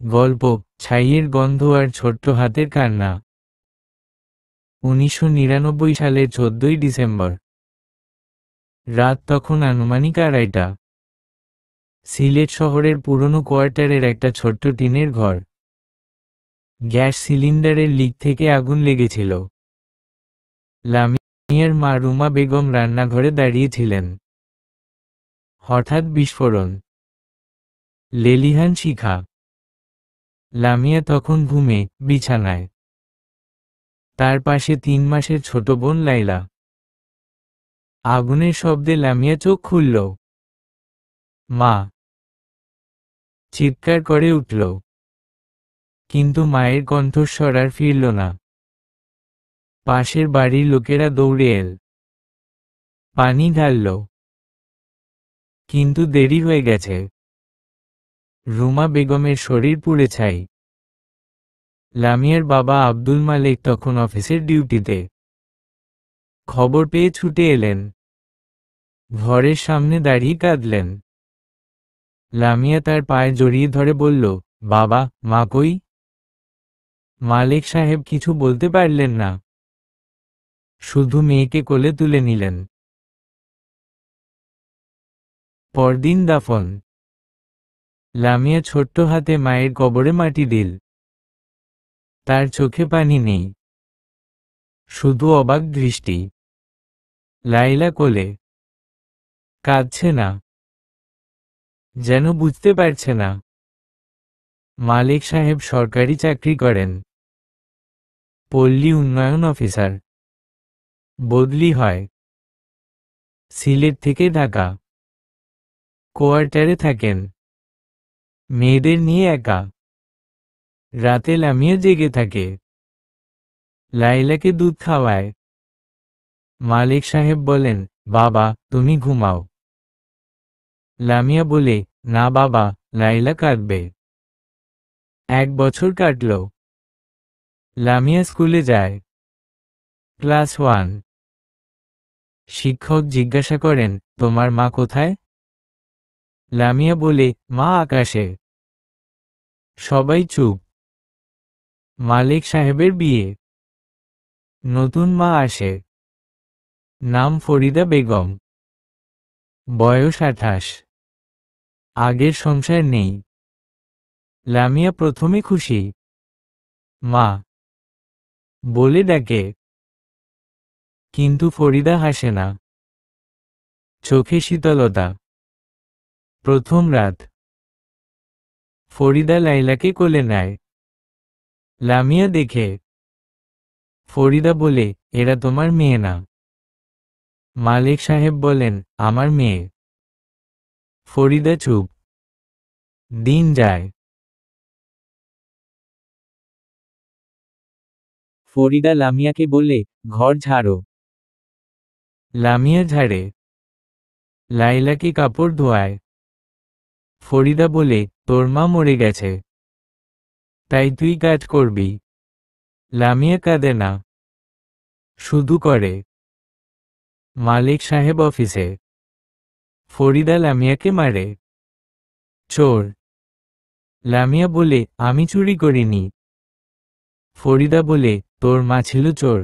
গল্প ছাইয়ের গন্ধ আর ছোট্ট হাতের কান্না। 1999 সালের 14ই ডিসেম্বর। রাত তখন আনুমানিক 2:30। সিলেট শহরের পুরনো কোয়ার্টারের একটা ছোট্ট টিনের ঘর। গ্যাস সিলিন্ডারের লিক থেকে আগুন লেগেছিল। লামিয়ার মা রুমা বেগম রান্নাঘরে দাঁড়িয়েছিলেন। হঠাৎ বিস্ফোরণ। লেলিহান শিখা। লামিয়া তখন ঘুমে, বিছানায়। তার পাশে 3 মাসের ছোট বোন লাইলা। আগুনের শব্দে লামিয়া চোখ খুলল। মা! চিৎকার করে উঠল। কিন্তু মায়ের কণ্ঠস্বর আর ফিরল না। পাশের বাড়ির লোকেরা দৌড়ে এল। পানি ঢালল। কিন্তু দেরি হয়ে গেছে। রুমা বেগমের শরীর পুড়ে ছাই। লামিয়ার বাবা আব্দুল মালেক তখন অফিসের ডিউটিতে। খবর পেয়ে ছুটে এলেন। ঘরের সামনে দাঁড়িয়ে কাঁদলেন। লামিয়া তার পায়ে জড়িয়ে ধরে বলল, বাবা, মা কই? মালেক সাহেব কিছু বলতে পারলেন না। শুধু মেয়েকে কোলে তুলে নিলেন। পরদিন দাফন। লামিয়া ছোট্ট হাতে মায়ের কবরে মাটি দিল। তার চোখে পানি নেই, শুধু অবাক দৃষ্টি। লাইলা কোলে, কাঁদছে না, যেন বুঝতে পারছে না। মালেক সাহেব সরকারি চাকরি করেন, পল্লী উন্নয়ন অফিসার। বদলি হয়। সিলেট থেকে ঢাকা। কোয়ার্টারে থাকেন, মেয়েদের নিয়ে একা। রাতে লামিয়া জেগে থাকে, লাইলাকে দুধ খাওয়ায়। মালেক সাহেব বলেন, বাবা, তুমি ঘুমাও। লামিয়া বলে, না বাবা, লাইলা কাঁদবে। 1 বছর কাটল। লামিয়া স্কুলে যায়, ক্লাস 1। শিক্ষক জিজ্ঞাসা করেন, তোমার মা কোথায়? লামিয়া বলে, মা আকাশে। সবাই চুপ। মালেক সাহেবের বিয়ে। নতুন মা আসে। নাম ফরিদা বেগম। বয়স 28। আগের সংসার নেই। লামিয়া প্রথমে খুশি। মা বলে ডাকে, কিন্তু ফরিদা হাসে না। চোখে শীতলতা। প্রথম রাত। ফরিদা লাইলাকে কোলে নেয়। লামিয়া দেখে। ফরিদা বলে, এরা তোমার মেয়ে না। মালেক সাহেব বলেন, আমার মেয়ে। ফরিদা চুপ। দিন যায়। ফরিদা লামিয়াকে বলে, ঘর ঝাড়ো। লামিয়া ঝাড়ে। লাইলাকে কাপড় ধোয়ায়। ফরিদা বলে, তোর মা মরে গেছে, তাই তুই কাজ করবি। লামিয়া কাঁদে না, শুধু করে। মালেক সাহেব অফিসে। ফরিদা লামিয়াকে মারে। চোর। লামিয়া বলে, আমি চুরি করিনি। ফরিদা বলে, তোর মা ছিল চোর।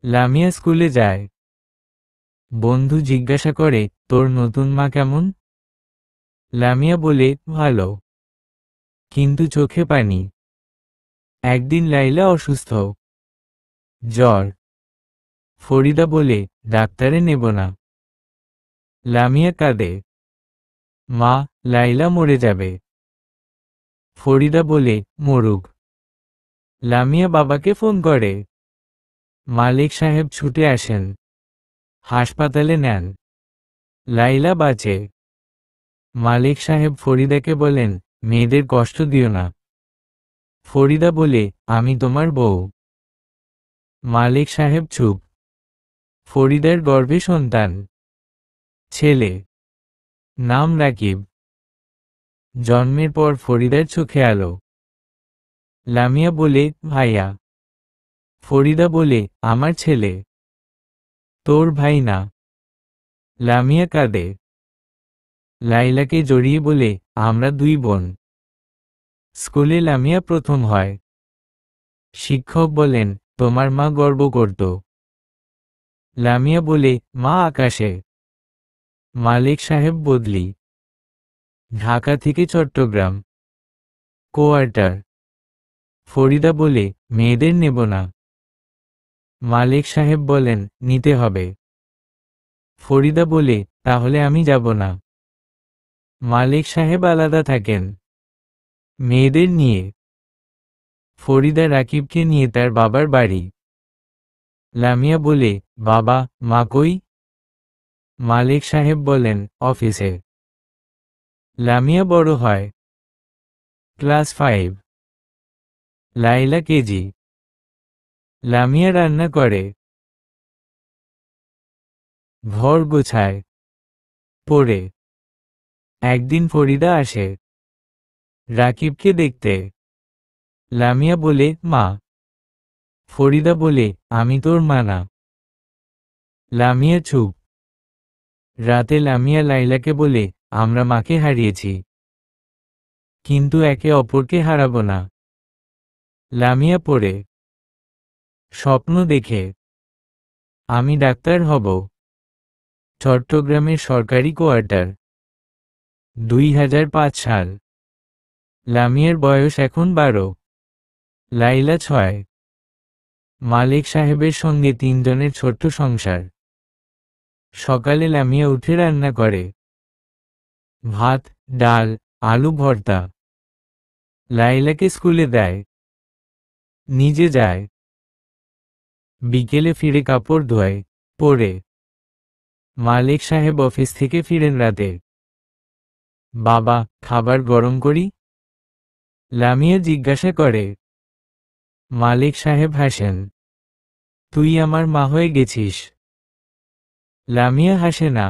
লামিয়া স্কুলে যায়। বন্ধু জিজ্ঞাসা করে, তোর নতুন মা কেমন? লামিয়া বলে, ভালো, কিন্তু চোখে পানি। একদিন লাইলা অসুস্থ, জ্বর। ফরিদা বলে, ডাক্তারে নেব না। লামিয়া কাঁদে, মা, লাইলা মরে যাবে। ফরিদা বলে, মরুক। লামিয়া বাবাকে ফোন করে। মালেক সাহেব ছুটে আসেন, হাসপাতালে নেন। লাইলা বাঁচে। মালেক সাহেব ফরিদাকে বলেন, মেয়েদের কষ্ট দিও না। ফরিদা বলে, আমি তোমার বউ। মালেক সাহেব চুপ। ফরিদার গর্ভে সন্তান, ছেলে। নাম রাকিব। জন্মের পর ফরিদার চোখে আলো। লামিয়া বলে, ভাইয়া। ফরিদা বলে, আমার ছেলে। তোর ভাই না। লামিয়া কাঁদে। লাইলাকে জড়িয়ে বলে, আমরা 2 বোন। স্কুলে লামিয়া প্রথম হয়। শিক্ষক বলেন, তোমার মা গর্ব করত। লামিয়া বলে, মা আকাশে। মালিক সাহেব বদলি। ঢাকা থেকে চট্টগ্রাম। কোয়ার্টার। ফরিদা বলে, মেয়েদের নেব না। মালিক সাহেব বলেন, নিতে হবে। ফরিদা বলে, তাহলে আমি যাব না। মালিক সাহেব আলাদা থাকেন মেয়েদের নিয়ে। ফরিদা রাকিবকে নিয়ে তার বাবার বাড়ি। লামিয়া বলে, বাবা, মা কই? মালিক সাহেব বলেন, অফিসে। লামিয়া বড় হয়। ক্লাস 5। লাইলা কেজি। লামিয়া রান্না করে, ঘর গোছায়, পড়ে। একদিন ফরিদা আসে রাকিবকে দেখতে। লামিয়া বলে, মা। ফরিদা বলে, আমি তোর মা না। লামিয়া চুপ। রাতে লামিয়া লাইলাকে বলে, আমরা মাকে হারিয়েছি, কিন্তু একে অপরকে হারাবো না। লামিয়া পড়ে, স্বপ্ন দেখে, আমি ডাক্তার হব। চট্টগ্রামের সরকারি কোয়ার্টার। 2005 সাল। লামিয়ার বয়স এখন 12। লাইলা 6। মালিক সাহেবের সঙ্গে 3 জনের ছোট্ট সংসার। সকালে লামিয়া উঠে রান্না করে, ভাত, ডাল, আলু ভর্তা। লাইলাকে স্কুলে দেয়, নিজে যায়। বিকেলে ফিরে কাপড় ধোয়, পরে। মালিক সাহেব অফিস থেকে ফিরেন রাতে। বাবা, খাবার গরম করি? লামিয়া জিজ্ঞাসা করে। মালিক সাহেব হাসেন, তুই আমার মা হয়ে গেছিস। লামিয়া হাসে না,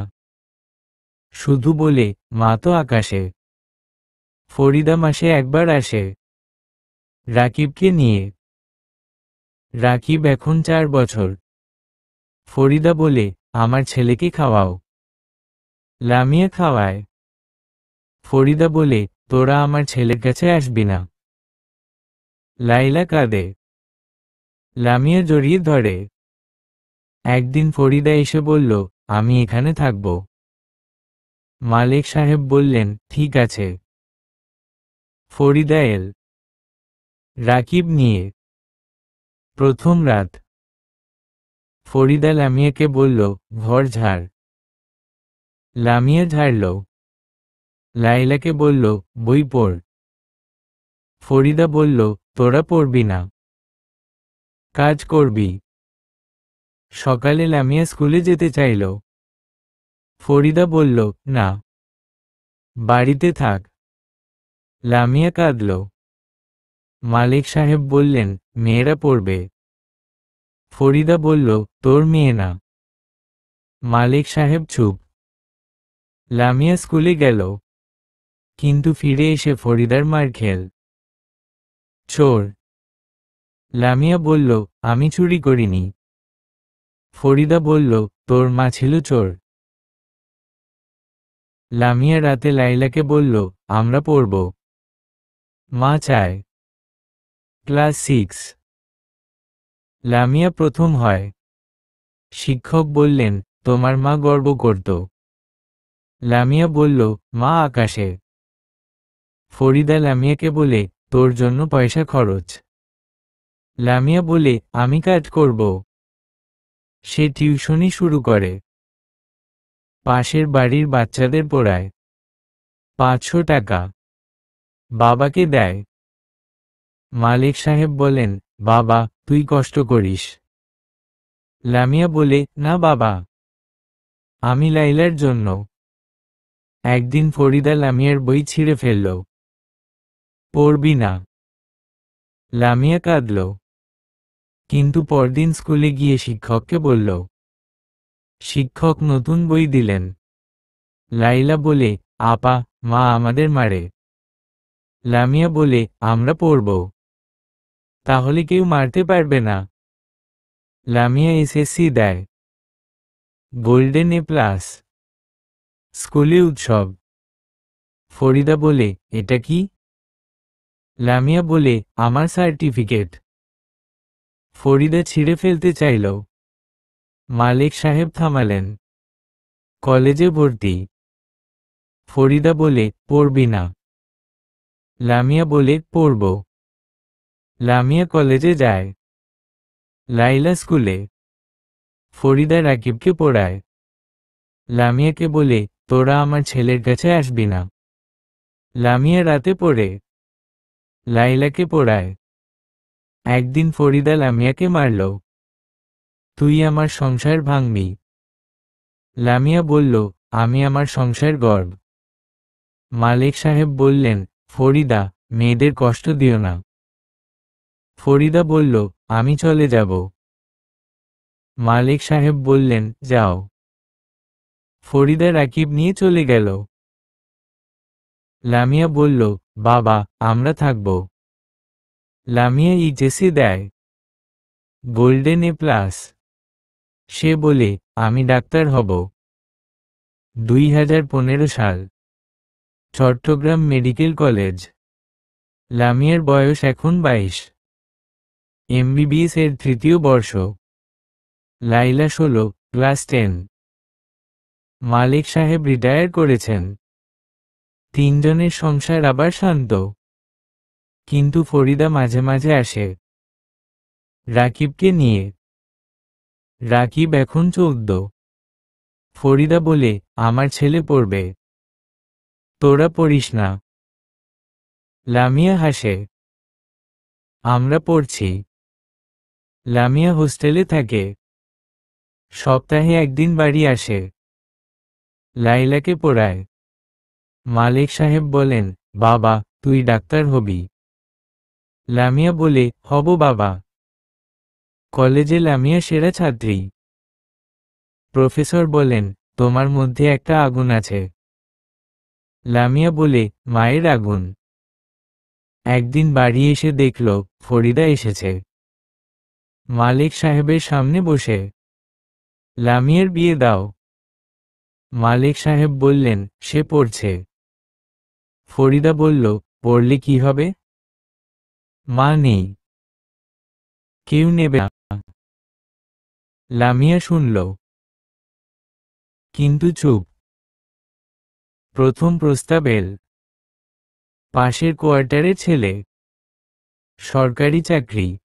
শুধু বলে, মা তো আকাশে। ফরিদা মাসে একবার আসে রাকিবকে নিয়ে। রাকিব এখন 4 বছর। ফরিদা বলে, আমার ছেলেকে খাওয়াও। লামিয়া খাওয়ায়। ফরিদা বলে, তোরা আমার ছেলের কাছে আসবি না। লাইলা কাঁদে। লামিয়া জড়িয়ে ধরে। একদিন ফরিদা এসে বলল, আমি এখানে থাকব। মালিক সাহেব বললেন, ঠিক আছে। ফরিদা এল রাকিব নিয়ে। প্রথম রাত। ফরিদা লামিয়াকে বলল, ঘর ঝাড়। লামিয়া ঝাড়ল। লাইলাকে বলল, বই পড়। ফরিদা বলল, তোরা পড়বি না, কাজ করবি। সকালে লামিয়া স্কুলে যেতে চাইল। ফরিদা বলল, না, বাড়িতে থাক। লামিয়া কাঁদল। মালিক সাহেব বললেন, মেয়েরা পড়বে। ফরিদা বলল, তোর মেয়ে না। মালিক সাহেব চুপ। লামিয়া স্কুলে গেল, কিন্তু ফিরে এসে ফরিদার মার খেল। চোর। লামিয়া বলল, আমি চুরি করিনি। ফরিদা বলল, তোর মা ছিল চোর। লামিয়া রাতে লাইলাকে বলল, আমরা পড়ব। মা চায়। ক্লাস 6। লামিয়া প্রথম হয়। শিক্ষক বললেন, তোমার মা গর্ব করত। লামিয়া বলল, মা আকাশে। ফরিদা লামিয়াকে বলে, তোর জন্য পয়সা খরচ। লামিয়া বলে, আমি কাজ করব। সে টিউশনি শুরু করে। পাশের বাড়ির বাচ্চাদের পড়ায়। 500 টাকা বাবাকে দেয়। মালিক সাহেব বলেন, বাবা, তুই কষ্ট করিস। লামিয়া বলে, না বাবা, আমি লাইলার জন্য। একদিন ফরিদা লামিয়ার বই ছিঁড়ে ফেলল। পড়বি না। লামিয়া কাঁদল, কিন্তু পরদিন স্কুলে গিয়ে শিক্ষককে বলল। শিক্ষক নতুন বই দিলেন। লাইলা বলে, আপা, মা আমাদের মারে। লামিয়া বলে, আমরা পড়ব। তাহলে কেউ মারতে পারবে না। লামিয়া এসএসসি দেয়। Golden A+। স্কুলে উৎসব। ফরিদা বলে, এটা কি? লামিয়া বলে, আমার সার্টিফিকেট। ফরিদা ছিঁড়ে ফেলতে চাইল। মালিক সাহেব থামালেন। কলেজে ভর্তি। ফরিদা বলে, পড়বি না? লামিয়া বলে, পড়ব। লামিয়া কলেজে যায়। লাইলা স্কুলে। ফরিদা রাকিবকে পড়ায়। লামিয়াকে বলে, তোরা আমার ছেলের কাছে আসবি না। লামিয়া রাতে পড়ে। লাইলাকে পড়ায়। একদিন ফরিদা লামিয়াকে মারল। তুই আমার সংসার ভাঙবি। লামিয়া বলল, আমি আমার সংসার গর্ব। মালিক সাহেব বললেন, ফরিদা, মেয়েদের কষ্ট দিও না। ফরিদা বলল, আমি চলে যাব। মালিক সাহেব বললেন, যাও। ফরিদা রাকিব নিয়ে চলে গেল। লামিয়া বলল, বাবা, আমরা থাকব। লামিয়া এইচএসসি দেয়। Golden A+। সে বলে, আমি ডাক্তার হব। 2015 সাল। Chittagong medical college. লামিয়ার বয়স এখন 22। MBBS এর 3য় বর্ষ। লাইলা 16, ক্লাস 10। মালিক সাহেব রিটায়ার করেছেন। 3 জনের সংসার আবার শান্ত। কিন্তু ফরিদা মাঝে মাঝে আসে। রাকিবকে নিয়ে। রাকিব এখন 14। ফরিদা বলে, আমার ছেলে পড়বে। তোরা পড়িস না। লামিয়া হাসে। আমরা পড়ছি। লামিয়া হোস্টেলে থাকে। সপ্তাহে একদিন বাড়ি আসে। লাইলাকে পড়ায়। মালিক সাহেব বলেন, বাবা, তুই ডাক্তার হবি। লামিয়া বলে, হব বাবা। কলেজে লামিয়া সেরা ছাত্রী। প্রফেসর বলেন, তোমার মধ্যে একটা আগুন আছে। লামিয়া বলে, মায়ের আগুন। একদিন বাড়ি এসে দেখল, ফরিদা এসেছে। মালিক সাহেবের সামনে বসে। লামিয়ার বিয়ে দাও। মালিক সাহেব বললেন, সে পড়ছে। ফরিদা বলল, পড়লে কি হবে? মা নেই। কেউ নেবে না। লামিয়া শুনল। কিন্তু চুপ। প্রথম প্রস্তাব এল। পাশের কোয়ার্টারের ছেলে। সরকারি চাকরি।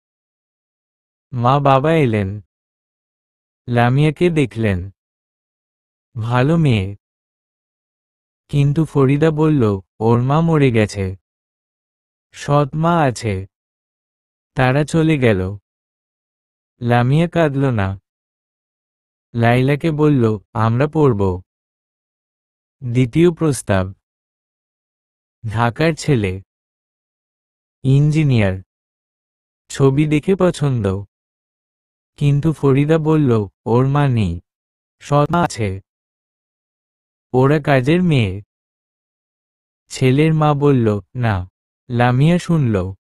মা বাবা এলেন। লামিয়াকে দেখলেন। ভালো মেয়ে। কিন্তু ফরিদা বলল, ওর মা মরে গেছে। সৎ মা আছে। তারা চলে গেল। লামিয়া কাঁদল না। লাইলাকে বলল, আমরা পড়ব। দ্বিতীয় প্রস্তাব। ঢাকার ছেলে। ইঞ্জিনিয়ার। ছবি দেখে পছন্দ। কিন্তু ফরিদা বলল, ওর মা নেই। সৎ মা আছে। ওরা কাজের মেয়ে। ছেলের মা বলল, না। লামিয়া শুনল।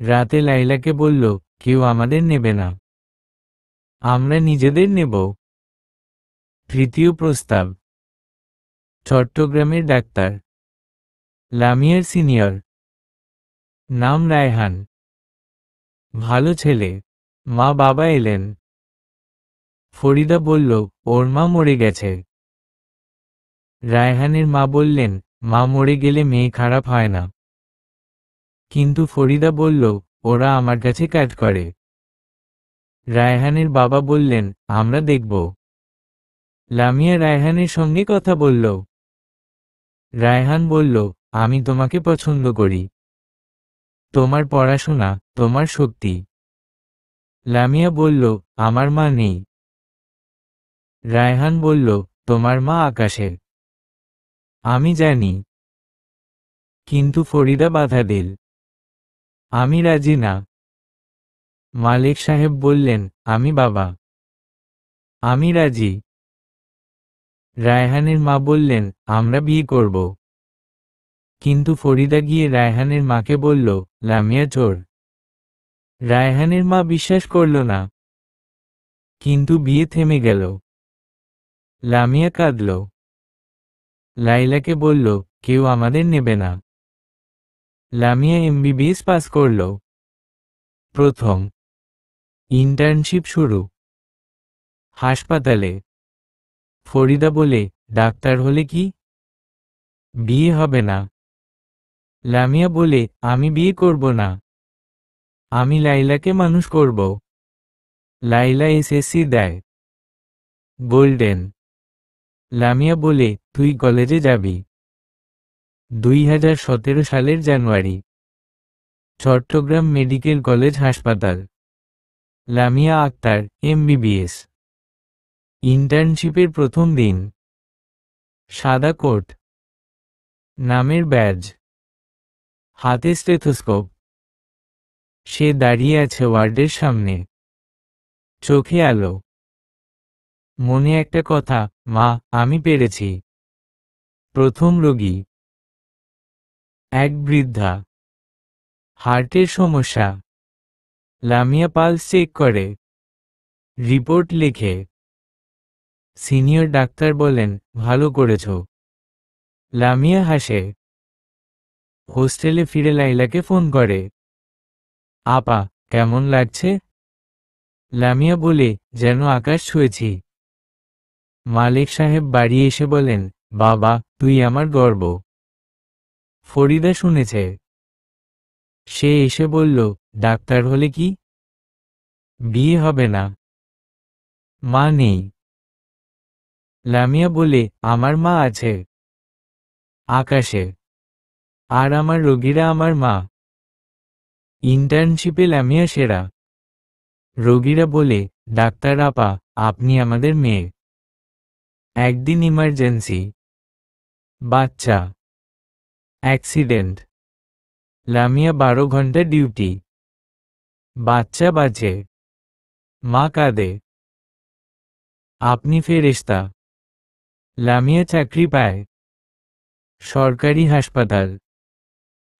রাতে লাইলাকে বলল, কেউ আমাদের নেবে না। আমরা নিজেদের নেব। তৃতীয় প্রস্তাব। চট্টগ্রামের ডাক্তার। লামিয়ার সিনিয়র। নাম রায়হান। ভালো ছেলে। মা বাবা এলেন। ফরিদা বলল, ওর মা মরে গেছে। রায়হানের মা বললেন, মা মরে গেলে মেয়ে খারাপ হয় না। কিন্তু ফরিদা বলল, ওরা আমার কাছে কাজ করে। রায়হানের বাবা বললেন, আমরা দেখব। লামিয়া রায়হানের সঙ্গে কথা বলল। রায়হান বলল, আমি তোমাকে পছন্দ করি। তোমার পড়াশোনা, তোমার শক্তি। লামিয়া বলল, আমার মা নেই। রায়হান বলল, তোমার মা আকাশে। আমি জানি। কিন্তু ফরিদা বাধা দিল। আমি রাজি না। মালিক সাহেব বললেন, আমি বাবা। আমি রাজি। রায়হানের মা বললেন, আমরা বিয়ে করব। কিন্তু ফরিদা গিয়ে রায়হানের মাকে বলল, লামিয়া চোর। রায়হানের মা বিশ্বাস করল না। কিন্তু বিয়ে থেমে গেল। লামিয়া কাঁদল। লাইলাকে বলল, কেউ আমাদের নেবে না। লামিয়া এমবিবিএস পাস করল। প্রথম ইন্টার্নশিপ শুরু হাসপাতালে। ফরিদা বলে, ডাক্তার হলে কি বিয়ে হবে না? লামিয়া বলে, আমি বিয়ে করব না, আমি লাইলাকে মানুষ করব। লাইলা এসএসসি দেয়, গোল্ডেন। লামিয়া বলে, তুই কলেজে যাবি। 2017 সালের জানুয়ারি, চট্টগ্রাম মেডিকেল কলেজ হাসপাতাল। লামিয়া আক্তার, এমবিবিএস। ইন্টার্নশিপের প্রথম দিন। সাদা কোট, নামের ব্যাজ, হাতে স্টেথোস্কোপ। সে দাঁড়িয়ে আছে ওয়ার্ডের সামনে, চোখে আলো, মনে একটা কথা, মা, আমি পেরেছি। প্রথম রোগী, এক বৃদ্ধা, হার্টের সমস্যা। লামিয়া পালস চেক করে, রিপোর্ট লেখে। সিনিয়র ডাক্তার বলেন, ভালো করেছ। লামিয়া হাসে। হোস্টেলে ফিরে লাইলাকে ফোন করে, আপা, কেমন লাগছে? লামিয়া বলে, যেন আকাশ ছুঁয়েছি। মালিক সাহেব বাড়ি এসে বলেন, বাবা, তুই আমার গর্ব। ফরিদা শুনেছে। সে এসে বলল, ডাক্তার হলে কি বিয়ে হবে না? মা নেই। লামিয়া বলে, আমার মা আছে আকাশে, আর আমার রোগীরা আমার মা। ইন্টার্নশিপে লামিয়া সেরা। রোগীরা বলে, ডাক্তার আপা, আপনি আমাদের মেয়ে। একদিন ইমার্জেন্সি, বাচ্চা, অ্যাক্সিডেন্ট। লামিয়া 12 ঘন্টা ডিউটি। বাচ্চা বাঁচে, মা কাঁদে। আপনি ফেরেশতা। লামিয়া চাকরি পায়, সরকারি হাসপাতাল,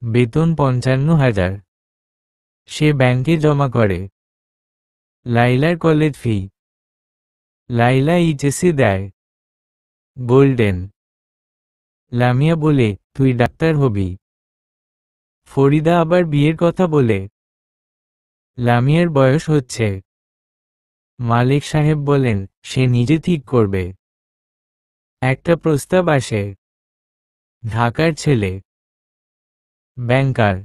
বেতন 55,000। সে ব্যাংকে জমা করে। লাইলার কলেজ ফি। লাইলা এইচএসসি দেয়, গোল্ডেন। লামিয়া বলে, তুই ডাক্তার হবি। ফরিদা আবার বিয়ের কথা বলে। লামিয়ার বয়স হচ্ছে। মালিক সাহেব বলেন, সে নিজে ঠিক করবে। একটা প্রস্তাব আসে, ঢাকার ছেলে, ব্যাংকার,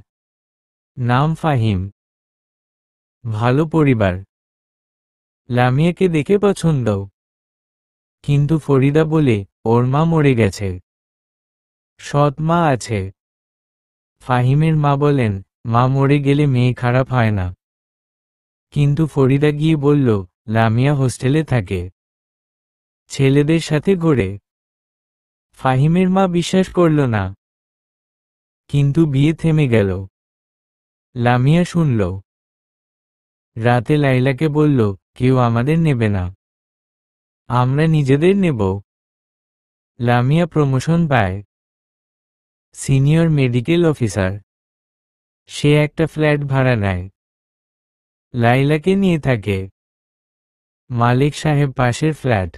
নাম ফাহিম, ভালো পরিবার। লামিয়াকে দেখে পছন্দ, কিন্তু ফরিদা বলে, ওর মা মরে গেছে, সৎ মা আছে। ফাহিমের মা বলেন, মা মরে গেলে মেয়ে খারাপ হয় না। কিন্তু ফরিদা গিয়ে বলল, লামিয়া হোস্টেলে থাকে, ছেলেদের সাথে ঘোরে। ফাহিমের মা বিশ্বাস করল না, কিন্তু বিয়ে থেমে গেল। লামিয়া শুনল। রাতে লাইলাকে বলল, কেউ আমাদের নেবে না, আমরা নিজেদের নেব। লামিয়া প্রমোশন পায়, সিনিয়র মেডিকেল অফিসার। সে একটা ফ্ল্যাট ভাড়া নেয়, লাইলাকে নিয়ে থাকে। মালিক সাহেব পাশের ফ্ল্যাট।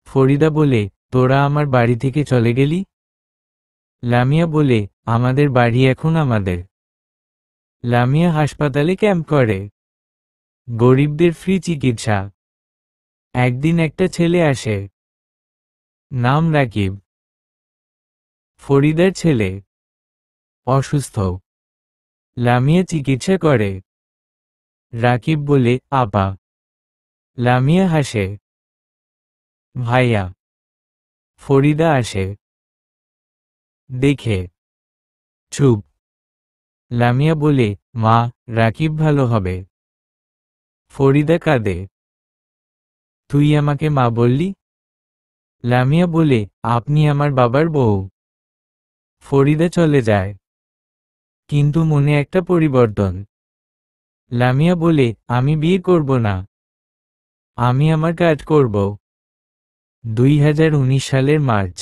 ফরিদা বলে, তোরা আমার বাড়ি থেকে চলে গেলি? লামিয়া বলে, আমাদের বাড়ি এখন আমাদের। লামিয়া হাসপাতালে ক্যাম্প করে, গরিবদের ফ্রি চিকিৎসা। একদিন একটা ছেলে আসে, নাম রাকিব, ফরিদার ছেলে, অসুস্থ। লামিয়া চিকিৎসা করে। রাকিব বলে, আপা। লামিয়া হাসে, ভাইয়া। ফরিদা আসে, দেখে চুপ। লামিয়া বলে, মা, রাকিব ভালো হবে। ফরিদা কাঁদে, তুই আমাকে মা বললি? লামিয়া বলে, আপনি আমার বাবার বউ। ফরিদা চলে যায়, কিন্তু মনে একটা পরিবর্তন। লামিয়া বলে, আমি বিয়ে করব না, আমি আমার কাজ করব। 2019 সালের মার্চ,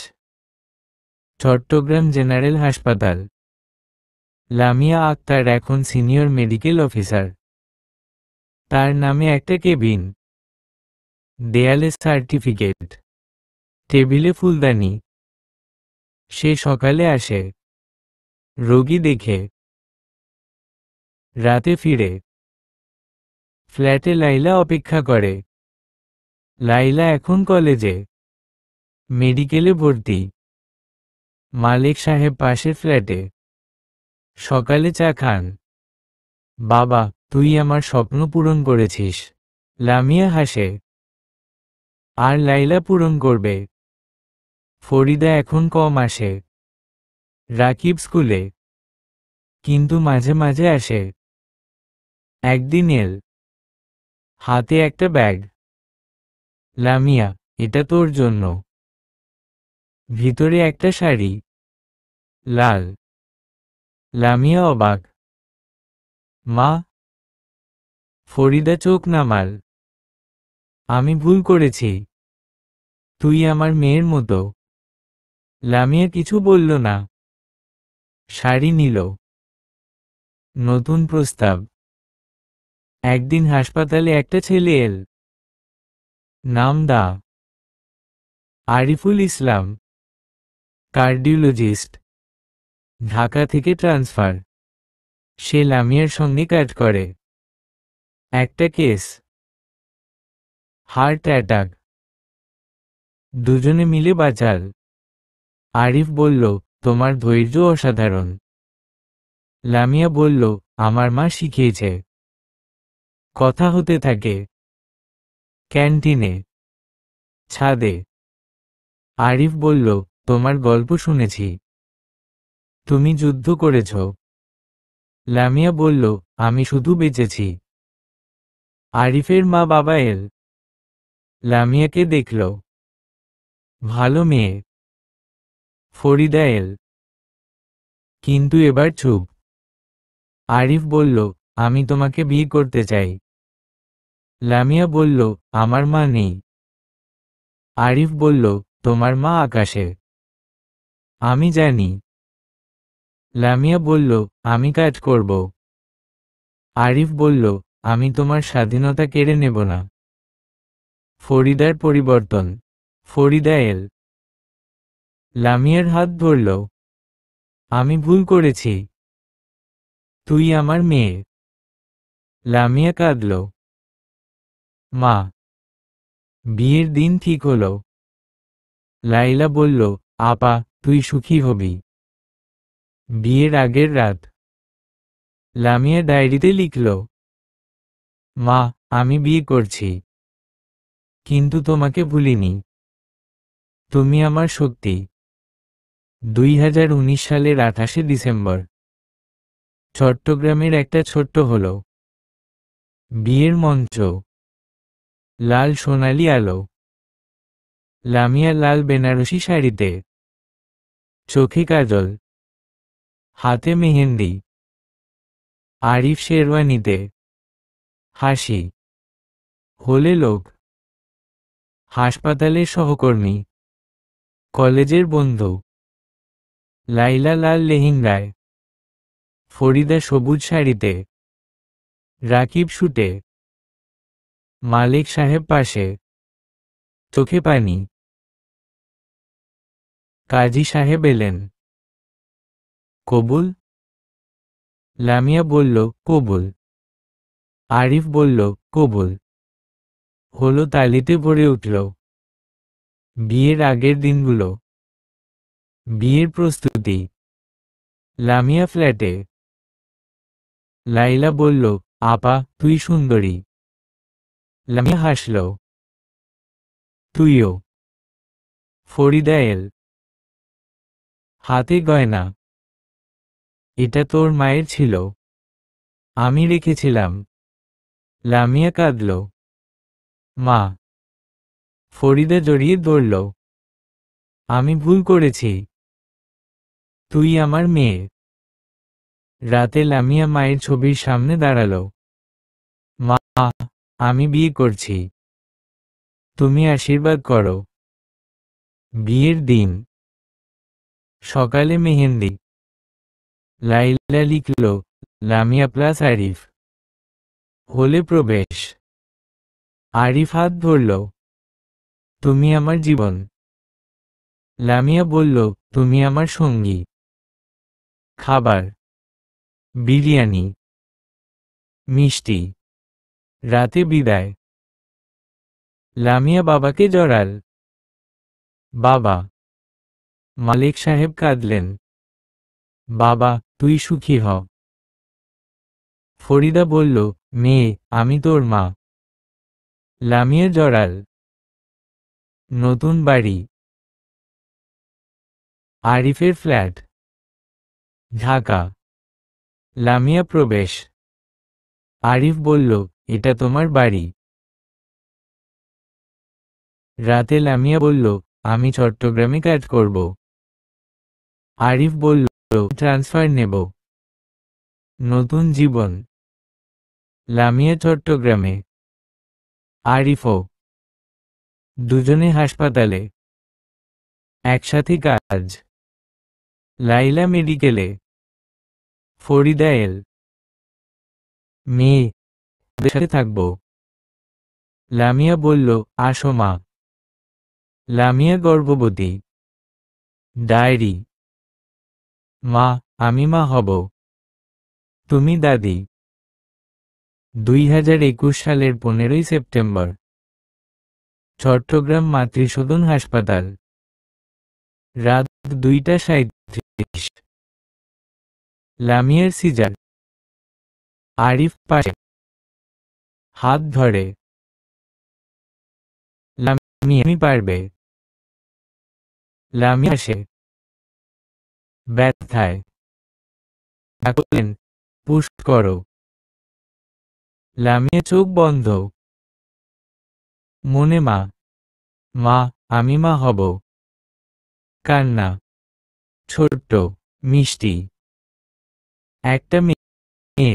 চট্টগ্রাম জেনারেল হাসপাতাল। লামিয়া আক্তার এখন সিনিয়র মেডিকেল অফিসার। তার নামে একটা কেবিন, দেয়ালে সার্টিফিকেট, টেবিলে ফুলদানি। সে সকালে আসে, রোগী দেখে। রাতে ফিরে ফ্ল্যাটে লাইলা অপেক্ষা করে। লাইলা এখন কলেজে, মেডিকেলে ভর্তি। মালিক সাহেব পাশের ফ্ল্যাটে। সকালে চা খান। বাবা, তুই আমার স্বপ্ন পূরণ করেছিস। লামিয়া হাসে। আর লাইলা পূরণ করবে। ফরিদা এখন কম আসে। রাকিব স্কুলে, কিন্তু মাঝে মাঝে আসে। একদিন এল, হাতে একটা ব্যাগ। লামিয়া, এটা তোর জন্য। ভিতরে একটা শাড়ি, লাল। লামিয়া অবাক। মা? ফরিদা চোখ নামাল। আমি ভুল করেছি। তুই আমার মেয়ের মতো। লামিয়া কিছু বলল না। শাড়ি নিল। নতুন প্রস্তাব। একদিন হাসপাতালে একটা ছেলে এল। নাম দা আরিফুল ইসলাম, কার্ডিওলজিস্ট, ঢাকা থেকে ট্রান্সফার। সে লামিয়ার সঙ্গে কাজ করে। একটা কেস, হার্ট অ্যাটাক। দুজনে মিলে বাঁচাল। আরিফ বলল, তোমার ধৈর্য অসাধারণ। লামিয়া বলল, আমার মা শিখিয়েছে। কথা হতে থাকে। ক্যান্টিনে, ছাদে। আরিফ বলল, তোমার গল্প শুনেছি। তুমি যুদ্ধ করেছ। লামিয়া বলল, আমি শুধু বেঁচেছি। আরিফের মা বাবা এল। লামিয়াকে দেখল। ভালো মেয়ে। ফরিদা এল। কিন্তু এবার চুপ। আরিফ বলল, আমি তোমাকে বিয়ে করতে চাই। লামিয়া বলল, আমার মা নেই। আরিফ বলল, তোমার মা আকাশে। আমি জানি। লামিয়া বলল, আমি কাজ করব। আরিফ বলল, আমি তোমার স্বাধীনতা কেড়ে নেব না। ফরিদার পরিবর্তন। ফরিদা এল। লামিয়ার হাত ধরল। আমি ভুল করেছি। তুই আমার মেয়ে। লামিয়া কাঁদল। মা। বিয়ের দিন ঠিক হলো। লাইলা বলল, আপা, তুই সুখী হবি। বিয়ের আগের রাত। লামিয়া ডায়েরিতে লিখল, মা, আমি বিয়ে করছি, কিন্তু তোমাকে ভুলিনি। তুমি আমার শক্তি। 2019 সালের 28শে ডিসেম্বর। চট্টগ্রামের একটা ছোট্ট হলো বিয়ের মঞ্চ। লাল সোনালি আলো। লামিয়া লাল বেনারসি শাড়িতে, চোখে কাজল, হাতে মেহেন্দি। আরিফ শেরওয়ানিতে, হাসি। হলে লোক। হাসপাতালের সহকর্মী, কলেজের বন্ধু। লাইলা লাল লেহেঙ্গায়, ফরিদা সবুজ শাড়িতে। রাকিব শুটে। মালিক সাহেব পাশে, চোখে পানি। কাজী সাহেব এলেন। কবুল? লামিয়া বলল, কবুল। আরিফ বলল, কবুল। হলো তালিতে ভরে উঠল। বিয়ের আগের দিনগুলো। বিয়ের প্রস্তুতি। লামিয়া ফ্ল্যাটে। লাইলা বলল, আপা, তুই সুন্দরী। লামিয়া হাসল। তুইও। ফরিদা এল। হাতে গয়না। এটা তোর মায়ের ছিল। আমি রেখেছিলাম। লামিয়া কাঁদল। মা। ফরিদা জড়িয়ে ধরল। আমি ভুল করেছি। তুই আমার মেয়ে। রাতে লামিয়া মায়ের ছবির সামনে দাঁড়াল। মা, আমি বিয়ে করছি। তুমি আশীর্বাদ করো। বিয়ের দিন। সকালে মেহেন্দি। লাইলা লিখল, লামিয়া প্লাস আরিফ। হলে প্রবেশ। আরিফ হাত ধরল। তুমি আমার জীবন। লামিয়া বলল, তুমি আমার সঙ্গী। খাবার, বিরিয়ানি, মিষ্টি, রাতে বিদায়। লামিয়া বাবাকে জড়াল। বাবা। মালিক সাহেব কাঁদলেন। বাবা, তুই সুখী হ। ফরিদা বলল, মেয়ে, আমি তোর মা। লামিয়া জড়াল। নতুন বাড়ি, আরিফের ফ্ল্যাট, ঢাকা। লামিয়া প্রবেশ। আরিফ বলল, এটা তোমার বাড়ি। রাতে লামিয়া বলল, আমি চট্টগ্রামে কাজ করব। আরিফ বলল, ট্রান্সফার নেব। নতুন জীবন। লামিয়া চট্টগ্রামে, আরিফও। দুজনে হাসপাতালে, একসাথে কাজ। লাইলা মেডিকেলে, ফরিদা এল। মেয়ে, ওদের সাথে থাকবো। লামিয়া বলল, আসো মা। লামিয়া গর্ভবতী। ডায়েরি। মা, আমি মা হব। তুমি দাদি। 2021 সালের 15ই সেপ্টেম্বর, চট্টগ্রাম মাতৃসদন হাসপাতাল। রাত 2:37। লামিয়ার সিজার। আরিফ পাশে, হাত ধরে। লামিয়া, তুমি পারবে। লামিয়া আসে, ব্যথায়। ডাকলেন, পুশ করো। লামিয়া চোখ বন্ধ। মনে মা, মা, আমি মা হব। কান্না, ছোট্ট, মিষ্টি, একটা মেয়ে।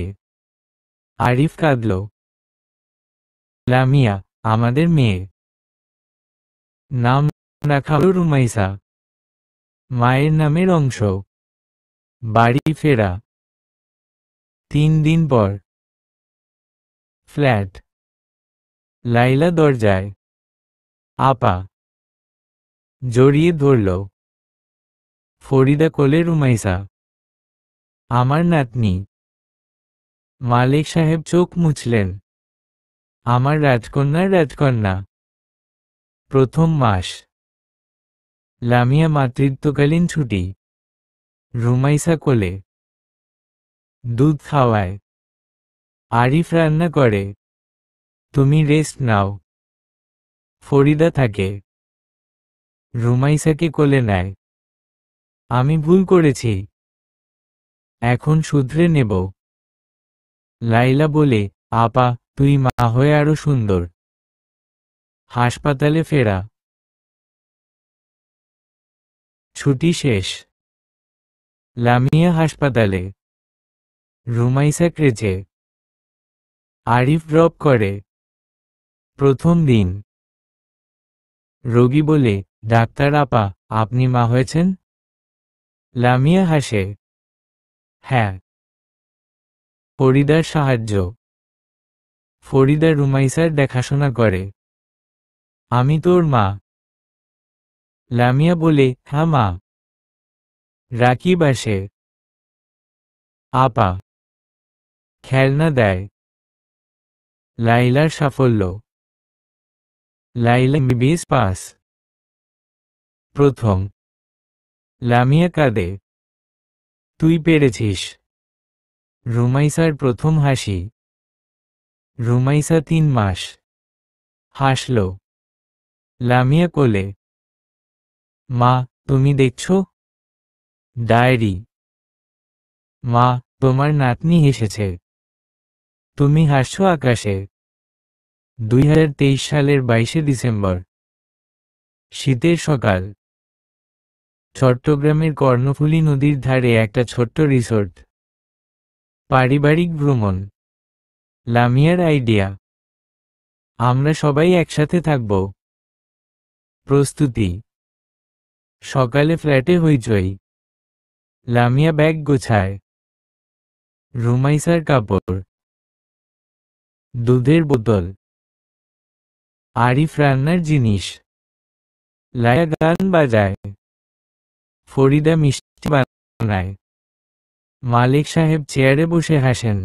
আরিফ কাঁদল। লামিয়া, আমাদের মেয়ে। নাম রাখা হলো রুমাইসা, মায়ের নামের অংশ। বাড়ি ফেরা। 3 দিন পর, ফ্ল্যাট। লাইলা দরজায়। আপা। জড়িয়ে ধরল। ফরিদা কোলে রুমাইসা, আমার নাতনি। মালিক সাহেব চোখ মুছলেন। আমার রাজকন্যার রাজকন্যা। প্রথম মাস। লামিয়া মাতৃত্বকালীন ছুটি। রুমাইসা কোলে। দুধ খাওয়ায়। আরিফ রান্না করে। তুমি রেস্ট নাও। ফরিদা থাকে। রুমাইসাকে কোলে নেয়। আমি ভুল করেছি, এখন শুধরে নেব। লাইলা বলে, আপা, তুই মা হয়ে আরো সুন্দর। হাসপাতালে ফেরা। ছুটি শেষ। লামিয়া হাসপাতালে। রুমাইসা ক্রেচে। আরিফ ড্রপ করে। প্রথম দিন। রোগী বলে, ডাক্তার আপা, আপনি মা হয়েছেন? লামিয়া হাসে, হ্যাঁ। ফরিদার সাহায্য। ফরিদা রুমাইসার দেখাশোনা করে। আমি তোর মা। লামিয়া বলে, হ্যাঁ মা। রাকিব আসে। আপা। খেলনা দেয়। লাইলার সাফল্য। লাইলা এমবিবিএস পাস। প্রথম। লামিয়া কাঁদে। তুই পেরেছিস। রুমাইসার প্রথম হাসি। রুমাইসা 3 মাস। হাসল। লামিয়া কোলে। মা, তুমি দেখছো? ডায়েরি। মা, তোমার নাতনি হেসেছে। তুমি হাসছো আকাশে। 2023 সালের 22শে ডিসেম্বর, শীতের সকাল। চট্টগ্রামের কর্ণফুলী নদীর ধারে একটা ছোট্ট রিসোর্ট। পারিবারিক ভ্রমণ। লামিয়ার আইডিয়া। আমরা সবাই একসাথে থাকব। প্রস্তুতি। সকালে ফ্ল্যাটে হইচই। লামিয়া ব্যাগ গোছায়। রুমাইসার কাপড়। দুধের বোতল। আরিফ রান্নার জিনিস। লায়া গান বাজায়। ফরিদা মিষ্টি বানায়। মালিক সাহেব চেয়ারে বসে হাসেন।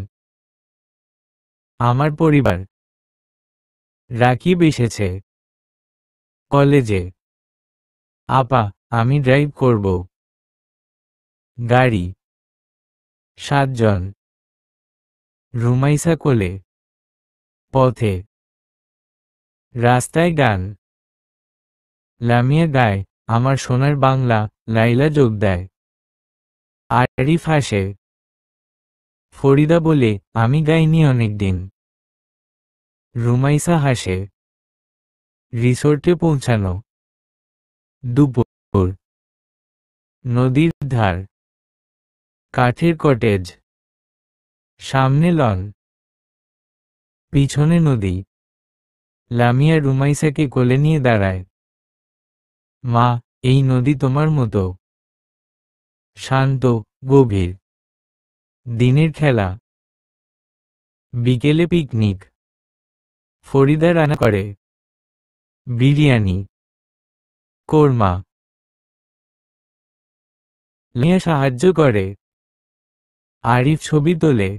আমার পরিবার। রাকিব এসেছে কলেজে। আপা, আমি ড্রাইভ করব। গাড়ি। 7 জন। রুমাইসা কোলে। পথে। রাস্তায় গান। লামিয়া গায় আমার সোনার বাংলা, লাইলা যোগ দেয়। আরিফ হাসে। ফরিদা বলে আমি গাইনি অনেকদিন। রুমাইসা হাসে। রিসোর্টে পৌঁছানো। দুপুর। নদীর ধার। কাঠের কটেজ। সামনে লন। পিছনে নদী। লামিয়া রুমাইসাকে কোলে নিয়ে দাঁড়ায়। মা, এই নদী তোমার মতো শান্ত, গভীর। দিনের খেলা। বিকেলে পিকনিক। ফরিদা রান্না করে। বিরিয়ানি, কোরমা। লামিয়া সাহায্য করে। আরিফ ছবি তোলে।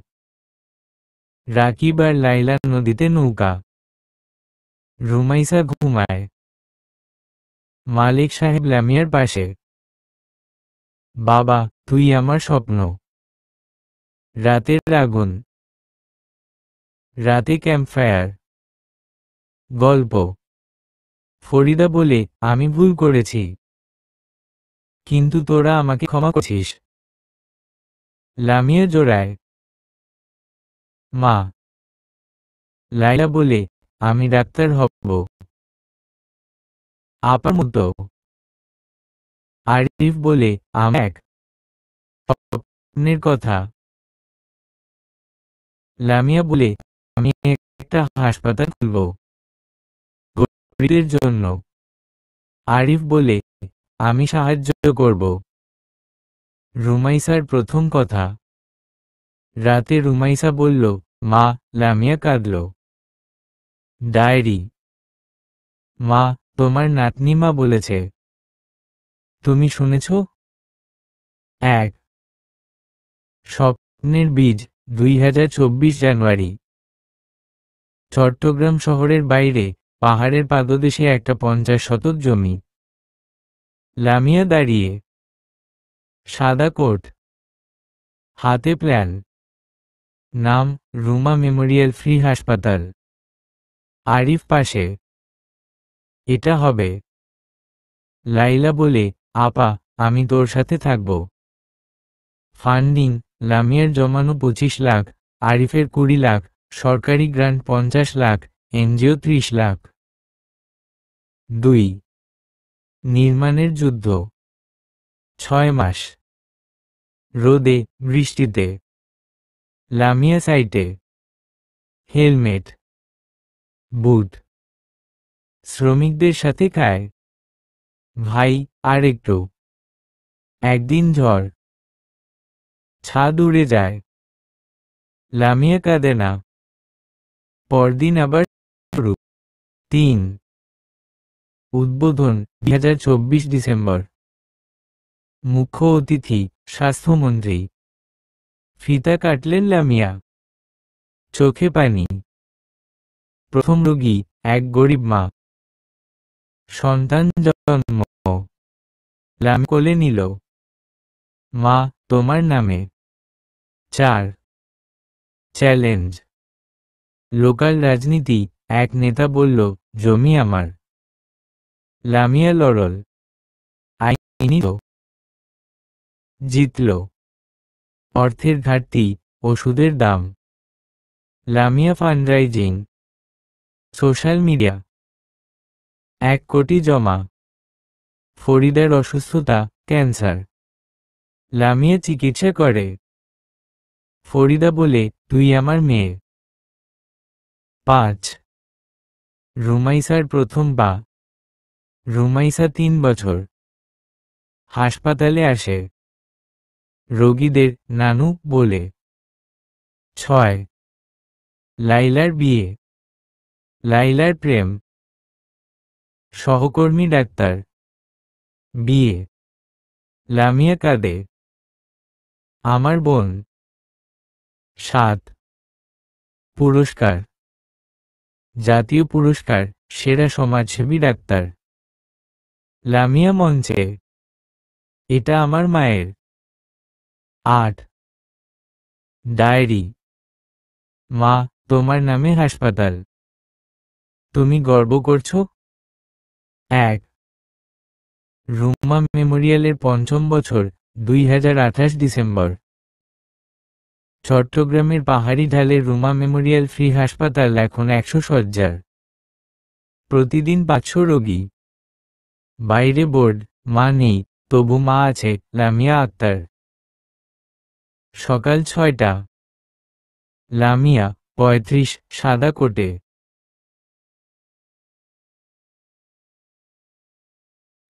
রাকিব আর লাইলা নদীতে নৌকা। রুমাইসা ঘুমায়। মালিক সাহেব লামিয়ার পাশে। বাবা, তুই আমার স্বপ্ন। রাতের আগুন। রাতে ক্যাম্পফায়ার। গল্প। ফরিদা বলে আমি ভুল করেছি, কিন্তু তোরা আমাকে ক্ষমা করছিস। লামিয়া জোড়ায়। মা। লাইলা বলে আমি ডাক্তার হব আপার মতো। আরিফ বলে আমি এক স্বপ্নের কথা। লামিয়া বলে আমি একটা হাসপাতাল খুলব গরিবদের জন্য। আরিফ বলে আমি সাহায্য করব। রুমাইসার প্রথম কথা। রাতে রুমাইসা বলল, মা, লামিয়া কাঁদল। ডায়েরি। মা, তোমার নাতনি মা বলেছে। তুমি শুনেছ? 1 স্বপ্নের বীজ। 2024 জানুয়ারি। চট্টগ্রাম শহরের বাইরে পাহাড়ের পাদদেশে একটা 50 শতক জমি। লামিয়া দাঁড়িয়ে। সাদা কোট। হাতে প্ল্যান। নাম রুমা মেমোরিয়াল ফ্রি হাসপাতাল। আরিফ পাশে। এটা হবে। লাইলা বলে আপা, আমি তোর সাথে থাকব। ফান্ডিং। লামিয়ার জমানো 25 লাখ, আরিফের 20 লাখ, সরকারি গ্রান্ট 50 লাখ, এনজিও 30 লাখ। 2 নির্মাণের যুদ্ধ। 6 মাস। রোদে বৃষ্টিতে। লামিয়া সাইটে। হেলমেট, বুট। শ্রমিকদের সাথে খায়। ভাই, আর একটু। একদিন ঝড়। ছাদ উড়ে যায়। লামিয়া কাঁদে না। পরদিন আবার শুরু। 3 উদ্বোধন 2024 ডিসেম্বর। মুখ্য অতিথি স্বাস্থ্যমন্ত্রী। ফিতা কাটলেন লামিয়া। চোখে পানি। প্রথম রোগী এক গরিব মা। সন্তান জন্ম। লামিয়া কোলে নিল। মা, তোমার নামে। 4 চ্যালেঞ্জ। লোকাল রাজনীতি। এক নেতা বলল, জমি আমার। লামিয়া লড়ল। আইনি তো। জিতল। অর্থের ঘাটতি, ওষুধের দাম। লামিয়া ফান্ডরাইজিং। Social media. 1 কোটি জমা। ফরিদার অসুস্থতা, ক্যান্সার। লামিয়া চিকিৎসা করে। ফরিদা বলে তুই আমার মেয়ে। 5 রুমাইসার প্রথম পা। রুমাইসা 3 বছর। হাসপাতালে আসে। রোগীদের নানু বলে। 6 লাইলার বিয়ে। লাইলার প্রেম। সহকর্মী ডাক্তার। বিয়ে। লামিয়া কাঁদে। আমার বোন। 7 পুরস্কার, জাতীয় পুরস্কার, সেরা সমাজসেবী ডাক্তার। লামিয়া মঞ্চে, এটা আমার মায়ের। 8 ডায়েরি, মা, তোমার নামে হাসপাতাল, তুমি গর্ব করছো? 1 রুমা মেমোরিয়ালের 5ম বছর, 2028 ডিসেম্বর। চট্টগ্রামের পাহাড়ি ঢালের রুমা মেমোরিয়াল ফ্রি হাসপাতাল এখন 100 শয্যার, প্রতিদিন 500 রোগী। বাইরে বোর্ড, মা নেই, তবু মা আছে, লামিয়া আক্তার। সকাল 6টা, লামিয়া 35 সাদা কোটে।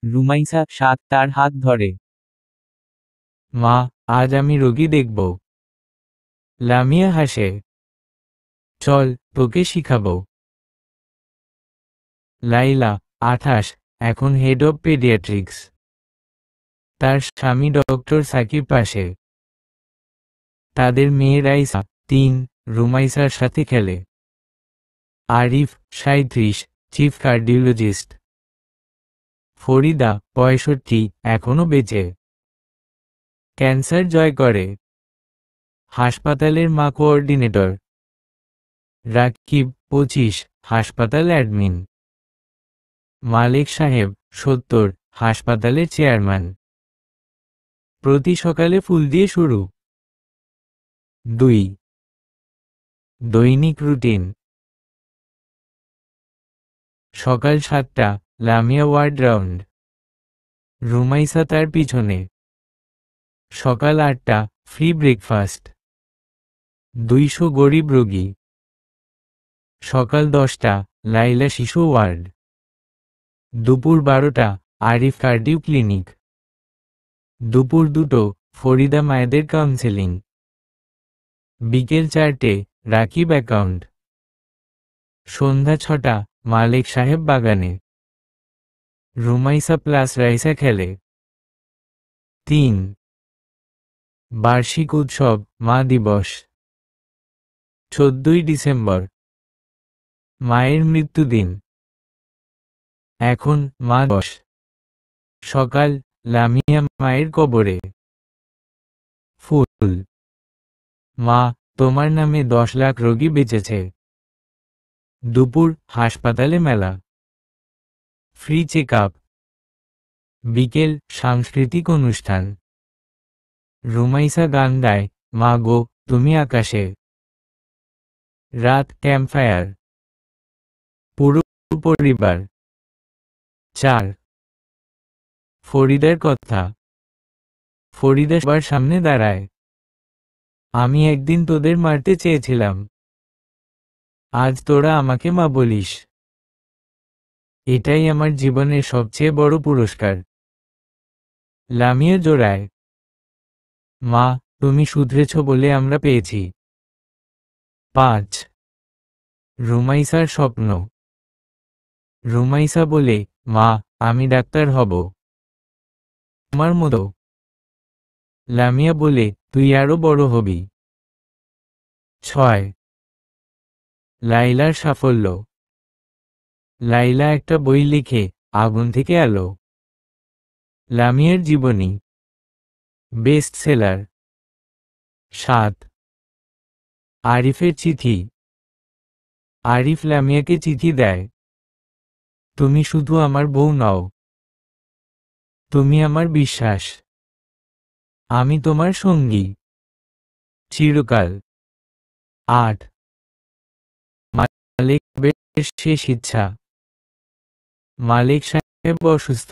রুমাইসা 7 তার হাত ধরে। মা, আজ আমি রোগী দেখব। লামিয়া হাসে, চল, তোকে শিখাবো। লাইলা 28 এখন হেড অব পেডিয়াট্রিক্স। তার স্বামী ডক্টর সাকিব পাশে। তাদের মেয়ে রাইসা 3 রুমাইসার সাথে খেলে। Arif 37 chief cardiologist. ফরিদা 65 এখনো বেঁচে, ক্যান্সার জয় করে। হাসপাতালের মা কোঅর্ডিনেটর। রাকিব 25 হাসপাতাল অ্যাডমিন। মালিক সাহেব 70 হাসপাতালের চেয়ারম্যান। প্রতি সকালে ফুল দিয়ে শুরু। 2 দৈনিক রুটিন। সকাল 7টা, লামিয়া ওয়ার্ড রাউন্ড, রুমাইসা তার পিছনে। সকাল 8টা, ফ্রি ব্রেকফাস্ট, 200 গরিব রোগী। সকাল 10টা, লাইলা শিশু ওয়ার্ড। দুপুর 12টা, আরিফ কার্ডিও ক্লিনিক। দুপুর 2টো, ফরিদা মায়েদের কাউন্সেলিং। বিকেল 4টে, রাকিব অ্যাকাউন্ট। সন্ধ্যা 6টা, মালিক সাহেব বাগানে। রুমাইসা প্লাস রাইসা খেলে। 3 বার্ষিক উৎসব, মা দিবস, 14ই ডিসেম্বর, মায়ের মৃত্যুদিন। এখন মা দিবস। সকাল, লামিয়া মায়ের কবরে। ফুল, মা, তোমার নামে 10 লাখ রোগী বেঁচেছে। দুপুর, হাসপাতালে মেলা, ফ্রি চেক আপ। বিকেল, সাংস্কৃতিক অনুষ্ঠান। রুমাইসা গান গায়, মা গো, তুমি আকাশে। রাত, ক্যাম্পফায়ার, পুরো পরিবার। 4 ফরিদার কথা। ফরিদা সবার সামনে দাঁড়ায়। আমি একদিন তোদের মারতে চেয়েছিলাম, আজ তোরা আমাকে মা বলিস। এটাই আমার জীবনের সবচেয়ে বড় পুরস্কার। লামিয়া জোড়ায়, মা, তুমি শুধরেছ বলে আমরা পেয়েছি। 5 রুমাইসার স্বপ্ন। রুমাইসা বলে, মা, আমি ডাক্তার হব তোমার মতো। লামিয়া বলে, তুই আরো বড় হবি। 6 লাইলার সাফল্য। লাইলা একটা বই লিখে, আগুন থেকে আলো। লামিয়ার জীবনী, বেস্ট সেলার। 7 আরিফের চিঠি। আরিফ লামিয়াকে চিঠি দেয়, তুমি শুধু আমার বউ নও, তুমি আমার বিশ্বাস, আমি তোমার সঙ্গী চিরকাল। 8 মালিক সাহেবের শেষ ইচ্ছা। মালিক সাহেব অসুস্থ,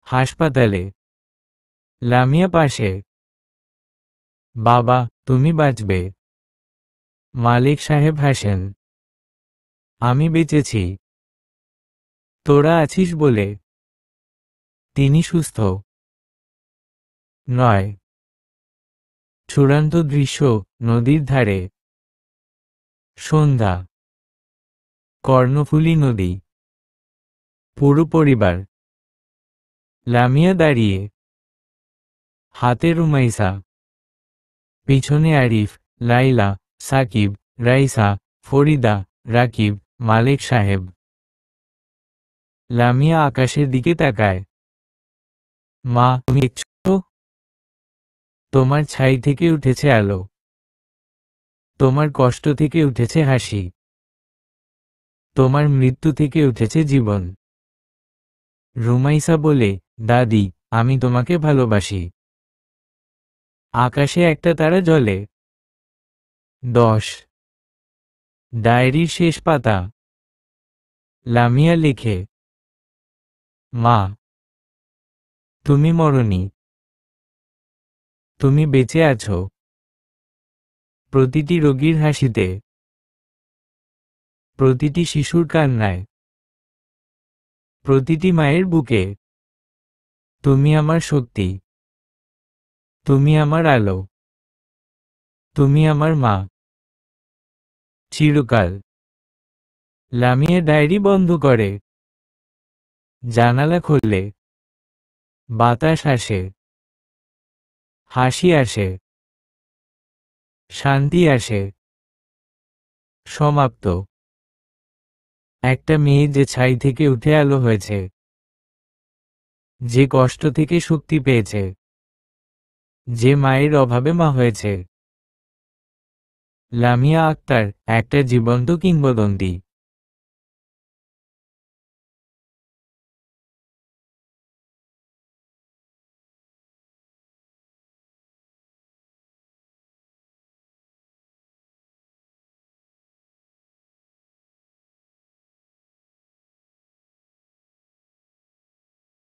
হাসপাতালে। লামিয়া পাশে, বাবা, তুমি বাঁচবে। মালিক সাহেব হাসেন, আমি বেঁচেছি, তোরা আছিস বলে। তিনি সুস্থ। 9 চূড়ান্ত দৃশ্য, নদীর ধারে। সন্ধ্যা, কর্ণফুলী নদী। পুরো পরিবার। লামিয়া দাঁড়িয়ে, হাতে রুমাইসা, পিছনে আরিফ, লাইলা, সাকিব, রাইসা, ফরিদা, রাকিব, মালেক সাহেব। লামিয়া আকাশের দিকে তাকায়। মা, তুমি দেখছো? তোমার ছাই থেকে উঠেছে আলো, তোমার কষ্ট থেকে উঠেছে হাসি, তোমার মৃত্যু থেকে উঠেছে জীবন। রুমাইসা বলে, দাদি, আমি তোমাকে ভালোবাসি। আকাশে একটা তারা জ্বলে। 10 ডায়েরির শেষ পাতা। লামিয়া লেখে, মা, তুমি মরনি, তুমি বেঁচে আছো প্রতিটি রোগীর হাসিতে, প্রতিটি শিশুর কান্নায়, প্রতিটি মায়ের বুকে। তুমি আমার শক্তি, তুমি আমার আলো, তুমি আমার মা, চিরকাল। লামিয়া ডায়েরি বন্ধ করে। জানালা খুললে বাতাস আসে, হাসি আসে, শান্তি আসে। সমাপ্ত। একটা মেয়ে যে ছাই থেকে উঠে আলো হয়েছে, যে কষ্ট থেকে শক্তি পেয়েছে, যে মায়ের অভাবে মা হয়েছে। লামিয়া আক্তার একটা জীবন্ত কিংবদন্তি।